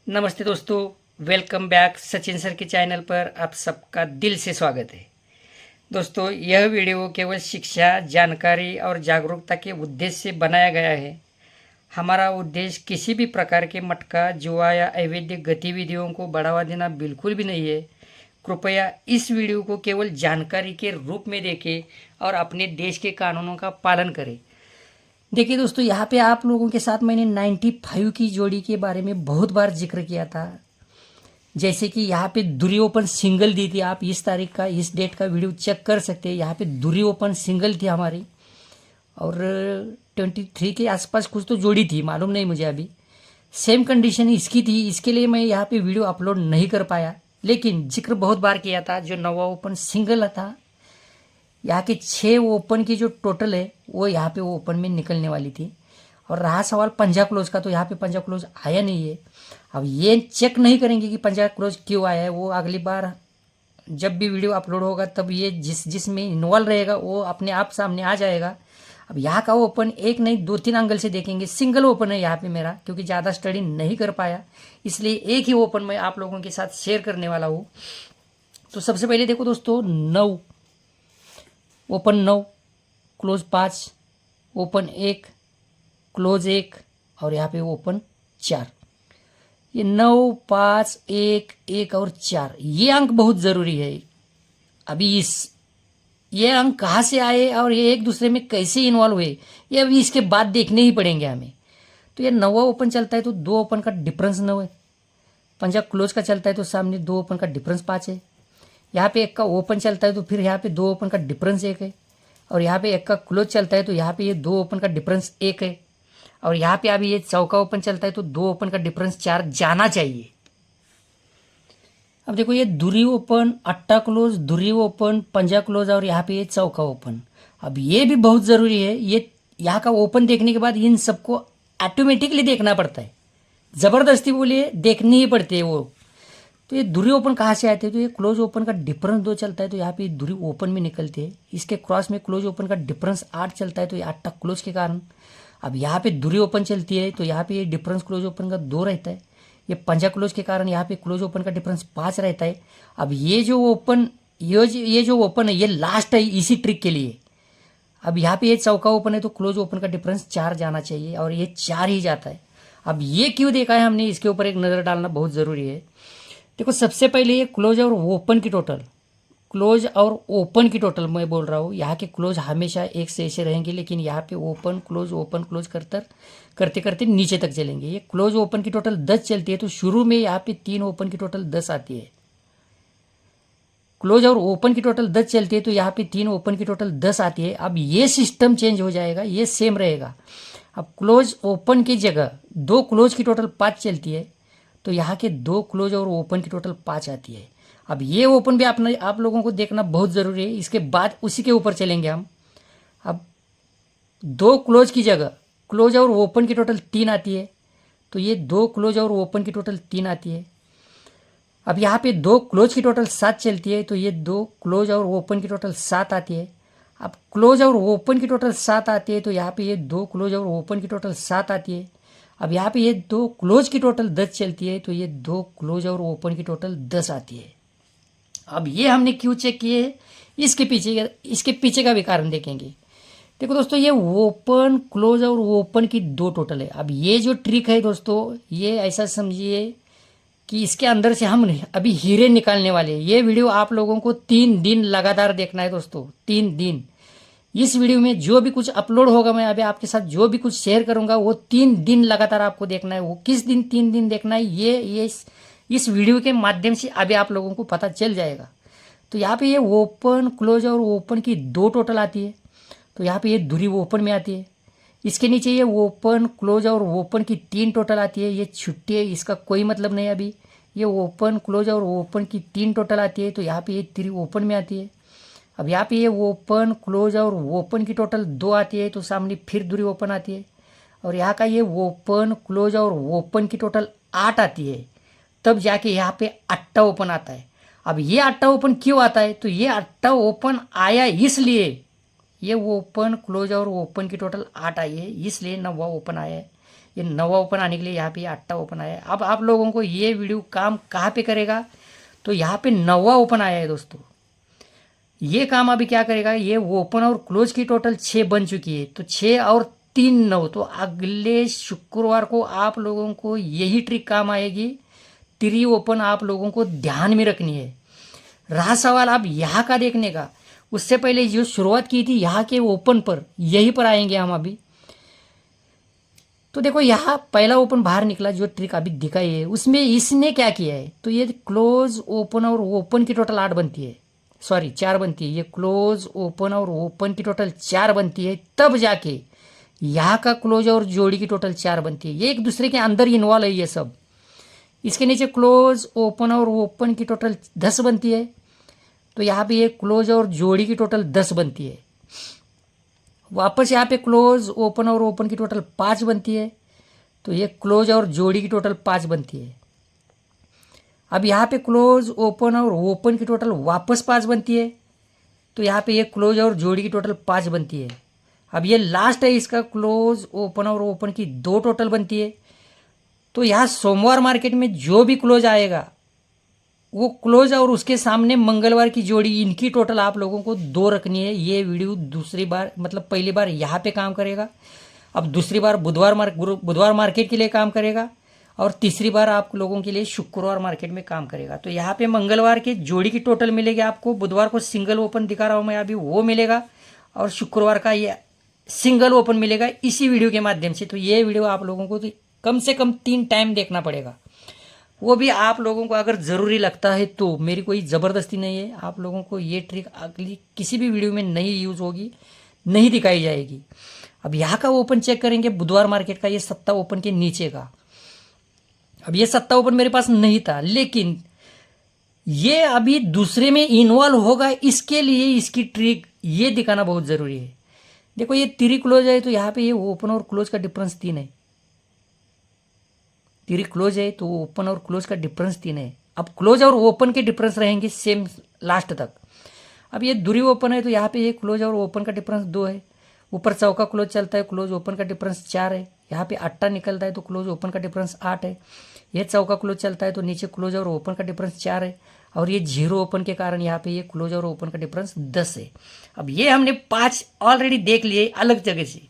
नमस्ते दोस्तों, welcome back Sachin sir के चैनल पर आप सबका दिल से स्वागत है। दोस्तों, यह वीडियो केवल शिक्षा, जानकारी और जागरूकता के उद्देश्य से बनाया गया है। हमारा उद्देश्य किसी भी प्रकार के मटका, जुआ या अवैध गतिविधियों को बढ़ावा देना बिल्कुल भी नहीं है। कृपया इस वीडियो को केवल जानकारी के रूप में देखें और अपने देश के कानूनों का पालन करें। देखिए दोस्तों, यहाँ पे आप लोगों के साथ मैंने 95 की जोड़ी के बारे में बहुत बार जिक्र किया था। जैसे कि यहाँ पे दूरी ओपन सिंगल दी थी। आप इस तारीख का, इस डेट का वीडियो चेक कर सकते हैं। यहाँ पे दूरी ओपन सिंगल थी हमारी, और 23 के आसपास कुछ तो जोड़ी थी, मालूम नहीं मुझे अभी। सेम कंडीशन इसकी थी, इसके लिए मैं यहाँ पे वीडियो अपलोड नहीं कर पाया, लेकिन जिक्र बहुत बार किया था। जो नवा ओपन सिंगल था, यहाँ के 6 ओपन की जो टोटल है वो यहाँ पे ओपन में निकलने वाली थी। और रहा सवाल पंजा क्लोज का, तो यहाँ पे पंजा क्लोज आया नहीं है। अब ये चेक नहीं करेंगे कि पंजा क्लोज क्यों आया है, वो अगली बार जब भी वीडियो अपलोड होगा तब ये जिसमें इन्वॉल्व रहेगा वो अपने आप सामने आ जाएगा। अब यहाँ का ओपन एक नहीं 2-3 एंगल से देखेंगे। सिंगल ओपन है यहाँ पे मेरा, क्योंकि ज़्यादा स्टडी नहीं कर पाया, इसलिए एक ही ओपन मैं आप लोगों के साथ शेयर करने वाला हूँ। तो सबसे पहले देखो दोस्तों, 9 ओपन 9, क्लोज 5, ओपन 1, क्लोज 1, और यहाँ पे ओपन 4। ये 9, 5, 1, 1 और 4, ये अंक बहुत ज़रूरी है। अभी ये अंक कहाँ से आए और ये एक दूसरे में कैसे इन्वॉल्व हुए, ये अभी इसके बाद देखने ही पड़ेंगे हमें। तो ये 9वां ओपन चलता है तो 2 ओपन का डिफरेंस 9 है। पंजा क्लोज का चलता है तो सामने 2 ओपन का डिफरेंस 5 है। यहाँ पे 1 का ओपन चलता है तो फिर यहाँ पे 2 ओपन का डिफरेंस 1 है। और यहाँ पे 1 का क्लोज चलता है तो यहाँ पे ये 2 ओपन का डिफरेंस 1 है। और यहाँ पे अभी ये चौका ओपन चलता है तो 2 ओपन का डिफरेंस 4 जाना चाहिए। अब देखो, ये धुरी ओपन, अट्टा क्लोज, धुरी ओपन, पंजा क्लोज, और यहाँ पे ये चौका ओपन। अब ये भी बहुत ज़रूरी है। ये यहाँ का ओपन देखने के बाद इन सबको ऑटोमेटिकली देखना पड़ता है, ज़बरदस्ती बोलिए देखनी ही पड़ती है वो। तो ये धुरी ओपन कहाँ से आते हैं, तो ये क्लोज ओपन का डिफरेंस 2 चलता है तो यहाँ पे धुरी ओपन में निकलती है। इसके क्रॉस में क्लोज ओपन का डिफरेंस 8 चलता है तो ये 8 क्लोज के कारण। अब यहाँ पे धुरी ओपन चलती है तो यहाँ पे ये डिफरेंस क्लोज ओपन का 2 रहता है। ये पंजा क्लोज के कारण यहाँ पे क्लोज ओपन का डिफरेंस 5 रहता है। अब ये जो ओपन है ये लास्ट है इसी ट्रिक के लिए। अब यहाँ पे ये चौका ओपन है तो क्लोज ओपन का डिफरेंस 4 जाना चाहिए, और ये 4 ही जाता है। अब ये क्यों देखा है हमने, इसके ऊपर एक नज़र डालना बहुत ज़रूरी है। देखो, सबसे पहले ये क्लोज और ओपन की टोटल, क्लोज और ओपन की टोटल मैं बोल रहा हूँ। यहाँ के क्लोज हमेशा एक से ऐसे रहेंगे, लेकिन यहाँ पे ओपन क्लोज करते करते नीचे तक चलेंगे। ये क्लोज ओपन की टोटल 10 चलती है तो शुरू में यहाँ पे 3 ओपन की टोटल 10 आती है। क्लोज और ओपन की टोटल 10 चलती है तो यहाँ पे 3 ओपन की टोटल 10 आती है। अब ये सिस्टम चेंज हो जाएगा, ये सेम रहेगा। अब क्लोज ओपन की जगह 2 क्लोज की टोटल 5 चलती है तो यहाँ के 2 क्लोज और ओपन की टोटल 5 आती है। अब ये ओपन भी आप लोगों को देखना बहुत ज़रूरी है। इसके बाद उसी के ऊपर चलेंगे हम। अब 2 क्लोज की जगह क्लोज और ओपन की टोटल 3 आती है तो ये 2 क्लोज और ओपन की टोटल 3 आती है। अब यहाँ पे 2 क्लोज की टोटल 7 चलती है तो ये 2 क्लोज और ओपन की टोटल 7 आती है। अब क्लोज और ओपन की टोटल 7 आती है तो यहाँ पे ये 2 क्लोज और ओपन की टोटल 7 आती है। अब यहाँ पे ये 2 क्लोज की टोटल 10 चलती है तो ये 2 क्लोज और ओपन की टोटल 10 आती है। अब ये हमने क्यों चेक किए, इसके पीछे का भी कारण देखेंगे। देखो दोस्तों, ये ओपन, क्लोज और ओपन की 2 टोटल है। अब ये जो ट्रिक है दोस्तों, ये ऐसा समझिए कि इसके अंदर से हम अभी हीरे निकालने वाले हैं। ये वीडियो आप लोगों को 3 दिन लगातार देखना है दोस्तों, 3 दिन। इस वीडियो में जो भी कुछ अपलोड होगा, मैं अभी आपके साथ जो भी कुछ शेयर करूंगा वो 3 दिन लगातार आपको देखना है। वो किस दिन 3 दिन देखना है, ये इस वीडियो के माध्यम से अभी आप लोगों को पता चल जाएगा। तो यहाँ पे ये ओपन, क्लोज और ओपन की 2 टोटल आती है तो यहाँ पे ये धुरी ओपन में आती है। इसके नीचे ये ओपन, क्लोज और ओपन की 3 टोटल आती है। ये छुट्टी है, इसका कोई मतलब नहीं। अभी ये ओपन, क्लोज और ओपन की 3 टोटल आती है तो यहाँ पे ये 3 ओपन में आती है। अब यहाँ पे ये ओपन, क्लोज और ओपन की टोटल 2 आती है तो सामने फिर धुरी ओपन आती है। और यहाँ का ये ओपन, क्लोज और ओपन की टोटल 8 आती है, तब जाके यहाँ पे अट्टा ओपन आता है। अब ये अट्टा ओपन क्यों आता है, तो ये अट्टा ओपन आया इसलिए, ये ओपन, क्लोज और ओपन की टोटल 8 आई है इसलिए 9वां ओपन आया है। ये 9वां ओपन आने के लिए यहाँ पे 8वां ओपन आया है। अब आप लोगों को ये वीडियो काम कहाँ पे करेगा, तो यहाँ पे 9वां ओपन आया है दोस्तों। ये काम अभी क्या करेगा, ये ओपन और क्लोज की टोटल 6 बन चुकी है, तो 6 और 3 9, तो अगले शुक्रवार को आप लोगों को यही ट्रिक काम आएगी। 3 ओपन आप लोगों को ध्यान में रखनी है। रहा सवाल आप यहाँ का देखने का, उससे पहले जो शुरुआत की थी यहाँ के ओपन पर, यहीं पर आएंगे हम अभी। तो देखो यहाँ पहला ओपन बाहर निकला, जो ट्रिक अभी दिखाई है उसमें इसने क्या किया है, तो ये क्लोज ओपन और ओपन की टोटल 8 बनती है, सॉरी 4 बनती है। ये क्लोज ओपन और ओपन की टोटल 4 बनती है, तब जाके यहाँ का क्लोज और जोड़ी की टोटल 4 बनती है। ये एक दूसरे के अंदर इन्वॉल्व है ये सब। इसके नीचे क्लोज ओपन और ओपन की टोटल 10 बनती है, तो यहाँ पे ये क्लोज और जोड़ी की टोटल 10 बनती है। वापस यहाँ पे क्लोज ओपन और ओपन की टोटल 5 बनती है, तो ये क्लोज और जोड़ी की टोटल 5 बनती है। अब यहाँ पे क्लोज ओपन और ओपन की टोटल वापस 5 बनती है, तो यहाँ पे ये क्लोज और जोड़ी की टोटल 5 बनती है। अब ये लास्ट है इसका, क्लोज ओपन और ओपन की 2 टोटल बनती है। तो यहाँ सोमवार मार्केट में जो भी क्लोज आएगा वो क्लोज और उसके सामने मंगलवार की जोड़ी, इनकी टोटल आप लोगों को 2 रखनी है। ये वीडियो दूसरी बार, मतलब पहली बार यहाँ पे काम करेगा, अब दूसरी बार बुधवार मार्केट के लिए काम करेगा, और तीसरी बार आप लोगों के लिए शुक्रवार मार्केट में काम करेगा। तो यहाँ पे मंगलवार के जोड़ी की टोटल मिलेगी आपको, बुधवार को सिंगल ओपन दिखा रहा हूँ मैं अभी, वो मिलेगा, और शुक्रवार का ये सिंगल ओपन मिलेगा इसी वीडियो के माध्यम से। तो ये वीडियो आप लोगों को तो कम से कम 3 टाइम देखना पड़ेगा, वो भी आप लोगों को अगर ज़रूरी लगता है तो। मेरी कोई ज़बरदस्ती नहीं है, आप लोगों को ये ट्रिक अगली किसी भी वीडियो में नहीं यूज़ होगी, नहीं दिखाई जाएगी। अब यहाँ का ओपन चेक करेंगे बुधवार मार्केट का, ये 7 ओपन के नीचे का। अब ये 7 ओपन मेरे पास नहीं था, लेकिन ये अभी दूसरे में इन्वॉल्व होगा, इसके लिए इसकी ट्रिक ये दिखाना बहुत ज़रूरी है। देखो ये 3 क्लोज है, तो यहाँ पे ये ओपन और क्लोज का डिफरेंस 3 है। 3 क्लोज है तो ओपन और क्लोज का डिफरेंस 3 है। अब क्लोज और ओपन के डिफरेंस रहेंगे सेम लास्ट तक। अब ये दूरी ओपन है, तो यहाँ पे ये क्लोज और ओपन का डिफरेंस 2 है। ऊपर चौका क्लोज चलता है, क्लोज ओपन का डिफरेंस 4 है। यहाँ पे अट्टा निकलता है, तो क्लोज ओपन का डिफरेंस 8 है। ये चौका क्लोज चलता है, तो नीचे क्लोज और ओपन का डिफरेंस 4 है, और ये 0 ओपन के कारण यहाँ पे ये क्लोज और ओपन का डिफरेंस 10 है। अब ये हमने 5 ऑलरेडी देख लिए अलग जगह से,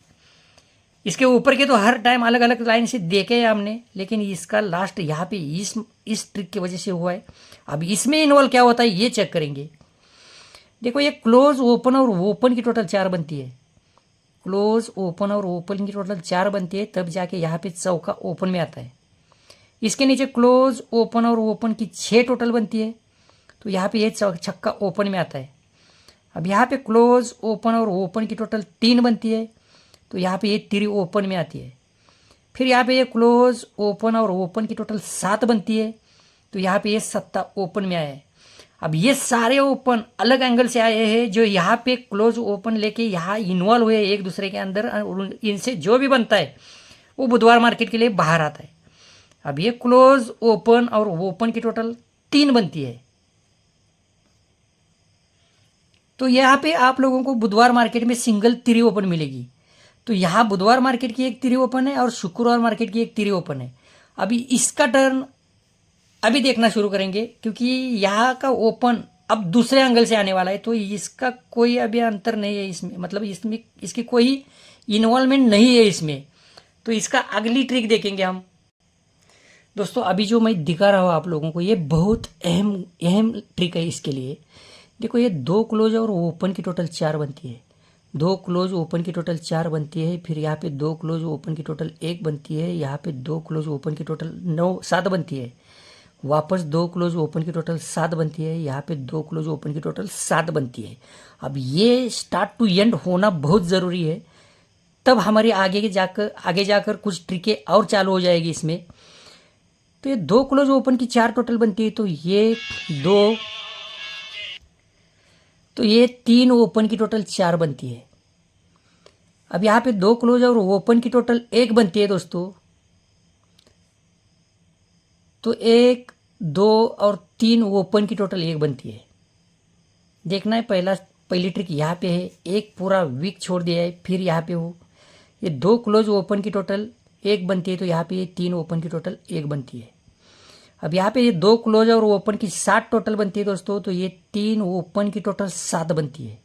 इसके ऊपर के तो हर टाइम अलग अलग लाइन से देखे हैं हमने, लेकिन इसका लास्ट यहाँ पे इस ट्रिक की वजह से हुआ है। अब इसमें इन्वॉल्व क्या होता है ये चेक करेंगे। देखो ये क्लोज ओपन और ओपन की टोटल 4 बनती है, क्लोज ओपन और ओपन की टोटल 4 बनती है, तब जाके यहाँ पे चौका ओपन में आता है। इसके नीचे क्लोज ओपन और ओपन की 6 टोटल बनती है, तो यहाँ पे ये छक्का ओपन में आता है। अब यहाँ पे क्लोज ओपन और ओपन की टोटल 3 बनती है, तो यहाँ पे ये 3 ओपन में आती है। फिर यहाँ पे ये क्लोज ओपन और ओपन की टोटल 7 बनती है, तो यहाँ पे ये 7 ओपन में आया है। अब ये सारे ओपन अलग एंगल से आए हैं, जो यहाँ पे क्लोज ओपन लेके यहाँ इन्वॉल्व हुए एक दूसरे के अंदर, और इनसे जो भी बनता है वो बुधवार मार्केट के लिए बाहर आता है। अब ये क्लोज ओपन और ओपन की टोटल 3 बनती है, तो यहाँ पे आप लोगों को बुधवार मार्केट में सिंगल 3 ओपन मिलेगी। तो यहाँ बुधवार मार्केट की एक 3 ओपन है और शुक्रवार मार्केट की एक 3 ओपन है। अभी इसका टर्न अभी देखना शुरू करेंगे, क्योंकि यहाँ का ओपन अब दूसरे एंगल से आने वाला है, तो इसका कोई अभी अंतर नहीं है इसमें, मतलब इसमें इसकी कोई इन्वॉल्वमेंट नहीं है इसमें। तो इसका अगली ट्रिक देखेंगे हम। दोस्तों अभी जो मैं दिखा रहा हूँ आप लोगों को, ये बहुत अहम ट्रिक है इसके लिए। देखो ये 2 क्लोज और ओपन की टोटल 4 बनती है, 2 क्लोज ओपन की टोटल 4 बनती है। फिर यहाँ पे 2 क्लोज ओपन की टोटल 1 बनती है, यहाँ पे 2 क्लोज ओपन की टोटल 7 बनती है। वापस 2 क्लोज ओपन की टोटल 7 बनती है, यहाँ पे 2 क्लोज ओपन की टोटल 7 बनती है। अब ये स्टार्ट टू एंड होना बहुत ज़रूरी है, तब हमारी आगे जाकर कुछ ट्रिकें और चालू हो जाएगी इसमें। तो ये 2 क्लोज ओपन की 4 टोटल बनती है, तो ये 3 ओपन की टोटल 4 बनती है। अब यहाँ पे 2 क्लोज और ओपन की टोटल 1 बनती है दोस्तों, तो 1 2 और 3 ओपन की टोटल 1 बनती है। देखना है पहली ट्रिक यहाँ पे है, एक पूरा वीक छोड़ दिया है, फिर यहाँ पे हो ये 2 क्लोज ओपन की टोटल एक बनती है, तो यहाँ पे ये 3 ओपन की टोटल 1 बनती है। अब यहाँ पे ये 2 क्लोज और ओपन की 7 टोटल बनती है दोस्तों, तो ये 3 ओपन की टोटल 7 बनती है।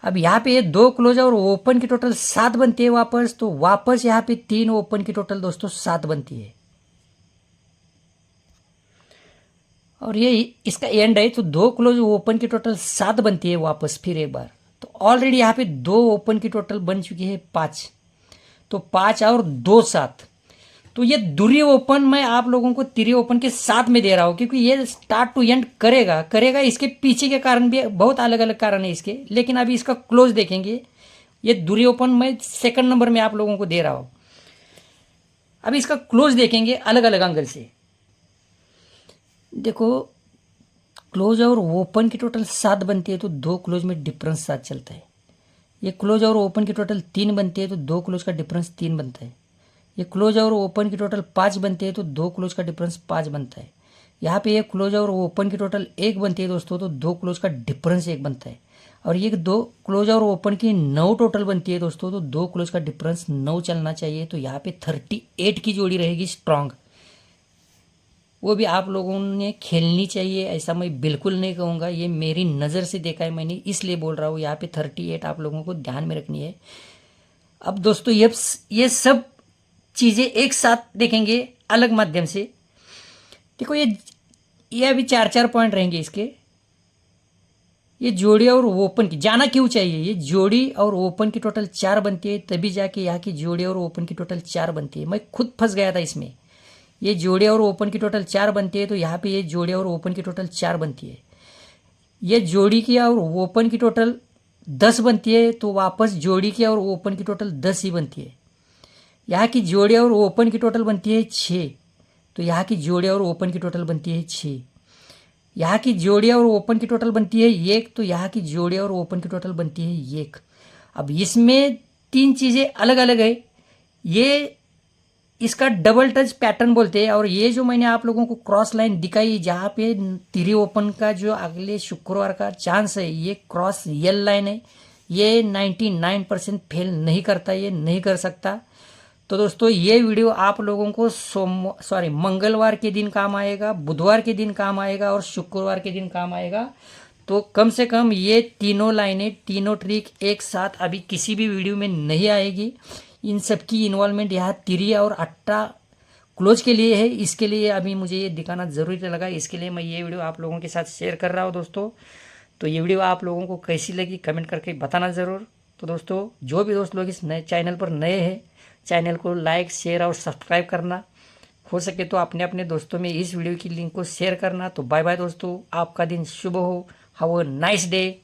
अब यहाँ पे ये 2 क्लोज और ओपन की टोटल 7 बनती है वापस, तो वापस यहाँ पे 3 ओपन की टोटल दोस्तों 7 बनती है। और ये इसका एंड है, तो 2 क्लोज ओपन की टोटल 7 बनती है वापस फिर एक बार। तो ऑलरेडी यहाँ पे 2 ओपन की टोटल बन चुकी है 5, तो 5 और 2 7। तो ये दूरी ओपन मैं आप लोगों को तिरी ओपन के साथ में दे रहा हूँ, क्योंकि ये स्टार्ट टू एंड करेगा। इसके पीछे के कारण भी बहुत अलग अलग कारण है इसके, लेकिन अभी इसका क्लोज देखेंगे। ये दूरी ओपन मैं सेकंड नंबर में आप लोगों को दे रहा हूँ। अभी इसका क्लोज देखेंगे अलग अलग एंगल से। देखो, क्लोज और ओपन की टोटल 7 बनती है, तो 2 क्लोज में डिफरेंस 7 चलता है। ये क्लोज और ओपन की टोटल 3 बनती है, तो 2 क्लोज का डिफरेंस 3 बनता है। ये क्लोज और ओपन की टोटल 5 बनती है, तो 2 क्लोज का डिफरेंस 5 बनता है। यहाँ पे ये क्लोज और ओपन की टोटल 1 बनती है दोस्तों, तो 2 क्लोज का डिफरेंस 1 बनता है। और ये 2 क्लोज और ओपन की 9 टोटल बनती है दोस्तों, तो 2 क्लोज का डिफरेंस 9 चलना चाहिए। तो यहाँ पे 38 की जोड़ी रहेगी स्ट्रांग। वो भी आप लोगों ने खेलनी चाहिए, ऐसा मैं बिल्कुल नहीं कहूँगा। ये मेरी नज़र से देखा है मैंने, इसलिए बोल रहा हूँ। यहाँ पे 38 आप लोगों को ध्यान में रखनी है। अब दोस्तों ये सब चीज़ें एक साथ देखेंगे अलग माध्यम से। देखो, ये अभी 4 पॉइंट रहेंगे इसके। ये जोड़ी और ओपन की जाना क्यों चाहिए, ये जोड़ी और ओपन की टोटल 4 बनती है, तभी जाके यहाँ की जोड़ी और ओपन की टोटल 4 बनती है। मैं खुद फंस गया था इसमें। ये जोड़ी और ओपन की टोटल 4 बनती है, तो यहाँ पे ये जोड़ी और ओपन की टोटल 4 बनती है। ये जोड़ी की और ओपन की टोटल 10 बनती है, तो वापस जोड़ी की और ओपन की टोटल 10 ही बनती है। यहाँ की जोड़ी और ओपन की टोटल बनती है 6, तो यहाँ की जोड़ी और ओपन की टोटल बनती है 6। यहाँ की जोड़ी और ओपन की टोटल बनती है 1, तो यहाँ की जोड़ी और ओपन की टोटल बनती है 1। अब इसमें 3 चीज़ें अलग अलग है। ये इसका डबल टच पैटर्न बोलते हैं। और ये जो मैंने आप लोगों को क्रॉस लाइन दिखाई, जहाँ पे तिरी ओपन का जो अगले शुक्रवार का चांस है, ये क्रॉस यल लाइन है। ये 99% फेल नहीं करता, ये नहीं कर सकता। तो दोस्तों, ये वीडियो आप लोगों को मंगलवार के दिन काम आएगा, बुधवार के दिन काम आएगा और शुक्रवार के दिन काम आएगा। तो कम से कम ये तीनों लाइनें, तीनों ट्रिक एक साथ अभी किसी भी वीडियो में नहीं आएगी। इन सब की इन्वॉल्वमेंट यहाँ तिरी और अट्टा क्लोज के लिए है। इसके लिए अभी मुझे ये दिखाना ज़रूरी लगा, इसके लिए मैं ये वीडियो आप लोगों के साथ शेयर कर रहा हूँ दोस्तों। तो ये वीडियो आप लोगों को कैसी लगी कमेंट करके बताना ज़रूर। तो दोस्तों, जो भी दोस्त लोग इस नए चैनल पर नए हैं, चैनल को लाइक शेयर और सब्सक्राइब करना, हो सके तो अपने अपने दोस्तों में इस वीडियो की लिंक को शेयर करना। तो बाय बाय दोस्तों, आपका दिन शुभ हो। Have a nice day.